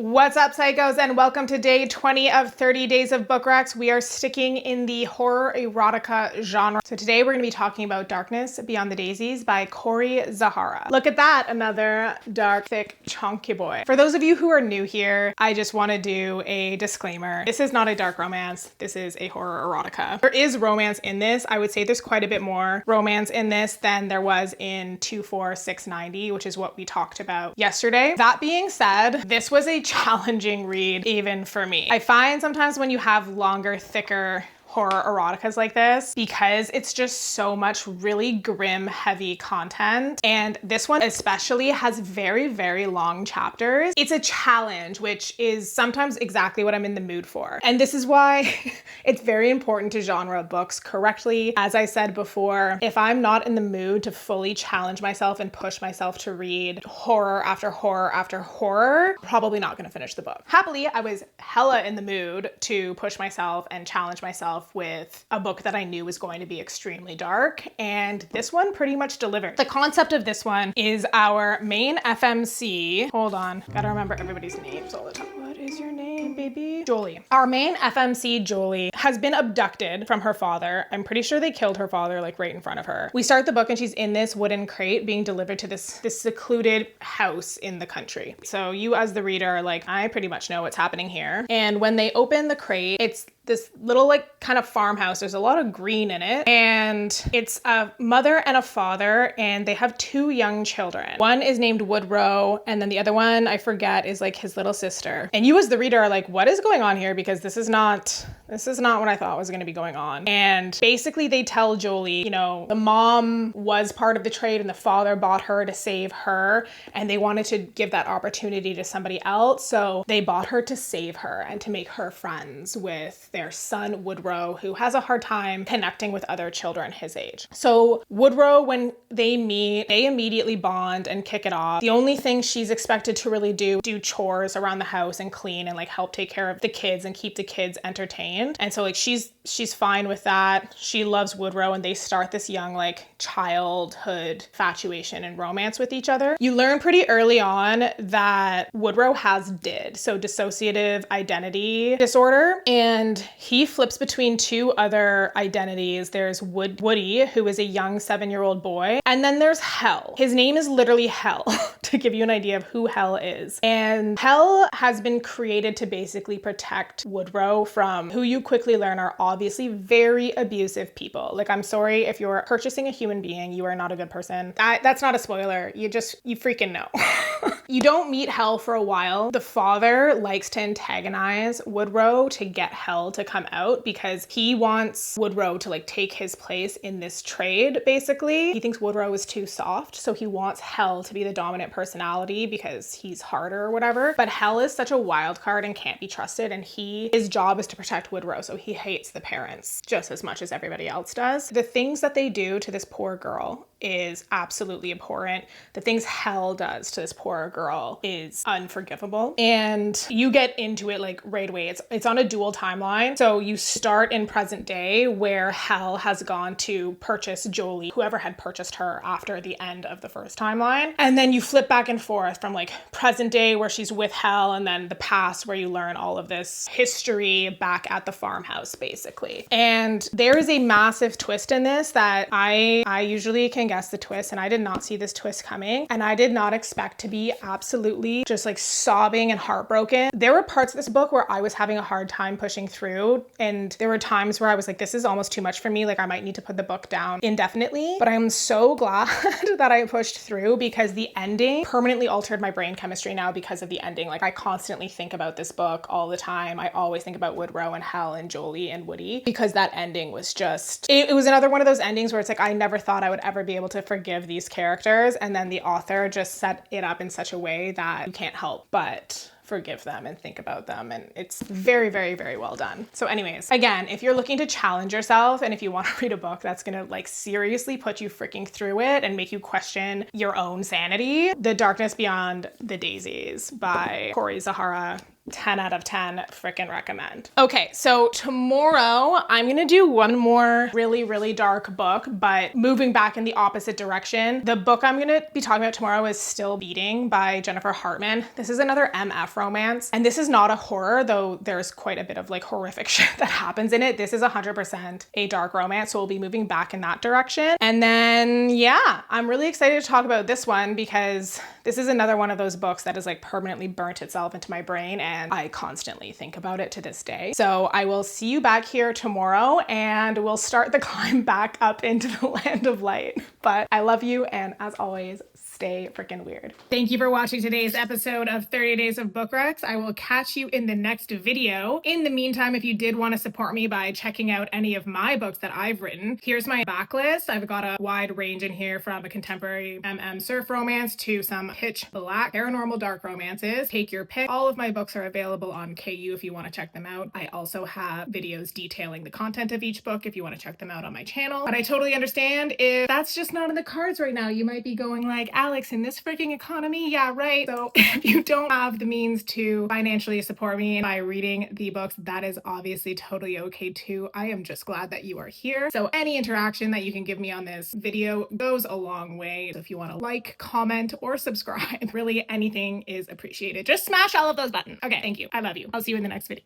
What's up, psychos, and welcome to day 20 of 30 days of book recs. We are sticking in the horror erotica genre. So today we're going to be talking about Darkness Beyond the Daisies by Cori Zahara. Look at that, another dark, thick, chunky boy. For those of you who are new here, I just want to do a disclaimer. This is not a dark romance. This is a horror erotica. There is romance in this. I would say there's quite a bit more romance in this than there was in 24690, which is what we talked about yesterday. That being said, this was a challenging read even for me. I find sometimes when you have longer, thicker horror eroticas like this, because it's just so much really grim, heavy content. And this one especially has very, very long chapters. It's a challenge, which is sometimes exactly what I'm in the mood for. And this is why it's very important to genre books correctly. As I said before, if I'm not in the mood to fully challenge myself and push myself to read horror after horror after horror, probably not gonna finish the book. Happily, I was hella in the mood to push myself and challenge myself with a book that I knew was going to be extremely dark, and this one pretty much delivered. The concept of this one is our main FMC. Hold on, gotta remember everybody's names all the time. What is your name, baby? Jolie. Our main FMC, Jolie, has been abducted from her father. I'm pretty sure they killed her father like right in front of her. We start the book and she's in this wooden crate being delivered to this secluded house in the country. So you as the reader are like, I pretty much know what's happening here. And when they open the crate, it's this little like kind of farmhouse. There's a lot of green in it, and it's a mother and a father, and they have two young children. One is named Woodrow, and then the other one, I forget, is like his little sister. And you as the reader are like, what is going on here? Because this is not what I thought was going to be going on. And basically they tell Jolie, you know, the mom was part of the trade and the father bought her to save her, and they wanted to give that opportunity to somebody else. So they bought her to save her and to make her friends with their son Woodrow, who has a hard time connecting with other children his age. So Woodrow, when they meet, they immediately bond and kick it off. The only thing she's expected to really do chores around the house and clean and like help take care of the kids and keep the kids entertained. And so like she's fine with that. She loves Woodrow, and they start this young like childhood infatuation and romance with each other. You learn pretty early on that Woodrow has DID, so dissociative identity disorder, and he flips between two other identities. There's Woody, who is a young 7-year-old boy, and then there's Hell. His name is literally Hell, to give you an idea of who Hell is. And Hell has been created to basically protect Woodrow from who you quickly learn are obviously very abusive people. Like, I'm sorry, if you're purchasing a human being, you are not a good person. That's not a spoiler. You freaking know. You don't meet Hell for a while. The father likes to antagonize Woodrow to get Hell to come out because he wants Woodrow to like take his place in this trade, basically. He thinks Woodrow is too soft, so he wants Hell to be the dominant personality because he's harder or whatever. But Hell is such a wild card and can't be trusted, and his job is to protect Woodrow, so he hates the parents just as much as everybody else does. The things that they do to this poor girl is absolutely abhorrent. The things Hell does to this poor girl is unforgivable. And you get into it like right away. It's on a dual timeline. So you start in present day where Hell has gone to purchase Jolie, whoever had purchased her after the end of the first timeline. And then you flip back and forth from like present day where she's with Hell, and then the past where you learn all of this history back at the farmhouse, basically. And there is a massive twist in this that I usually can guess the twist, and I did not see this twist coming, and I did not expect to be absolutely just like sobbing and heartbroken. There were parts of this book where I was having a hard time pushing through, and there were times where I was like, this is almost too much for me, like I might need to put the book down indefinitely. But I'm so glad that I pushed through, because the ending permanently altered my brain chemistry now because of the ending. Like, I constantly think about this book all the time. I always think about Woodrow and Hell and Jolie and Woody, because that ending was just, it was another one of those endings where it's like, I never thought I would ever be able to forgive these characters, and then the author just set it up in such a way that you can't help but forgive them and think about them, and it's very, very, very well done. So anyways, again, if you're looking to challenge yourself and if you want to read a book that's gonna like seriously put you freaking through it and make you question your own sanity, The Darkness Beyond the Daisies by Cori Zahara 10 out of 10 freaking recommend. Okay, so tomorrow I'm gonna do one more really, really dark book, but moving back in the opposite direction. The book I'm gonna be talking about tomorrow is Still Beating by Jennifer Hartman. This is another MF romance, and this is not a horror, though there's quite a bit of like horrific shit that happens in it. This is 100% a dark romance, so we'll be moving back in that direction. And then, yeah, I'm really excited to talk about this one because this is another one of those books that has like permanently burnt itself into my brain, and I constantly think about it to this day. So I will see you back here tomorrow and we'll start the climb back up into the land of light. But I love you, and as always, stay freaking weird. Thank you for watching today's episode of 30 Days of Book Recs. I will catch you in the next video. In the meantime, if you did want to support me by checking out any of my books that I've written, here's my backlist. I've got a wide range in here from a contemporary surf romance to some pitch black paranormal dark romances. Take your pick. All of my books are available on KU if you want to check them out. I also have videos detailing the content of each book if you want to check them out on my channel. But I totally understand if that's just not in the cards right now. You might be going like, Alex, in this freaking economy? Yeah, right. So if you don't have the means to financially support me by reading the books, that is obviously totally okay too. I am just glad that you are here. So any interaction that you can give me on this video goes a long way. So if you want to like, comment, or subscribe, really anything is appreciated. Just smash all of those buttons. Okay, thank you. I love you. I'll see you in the next video.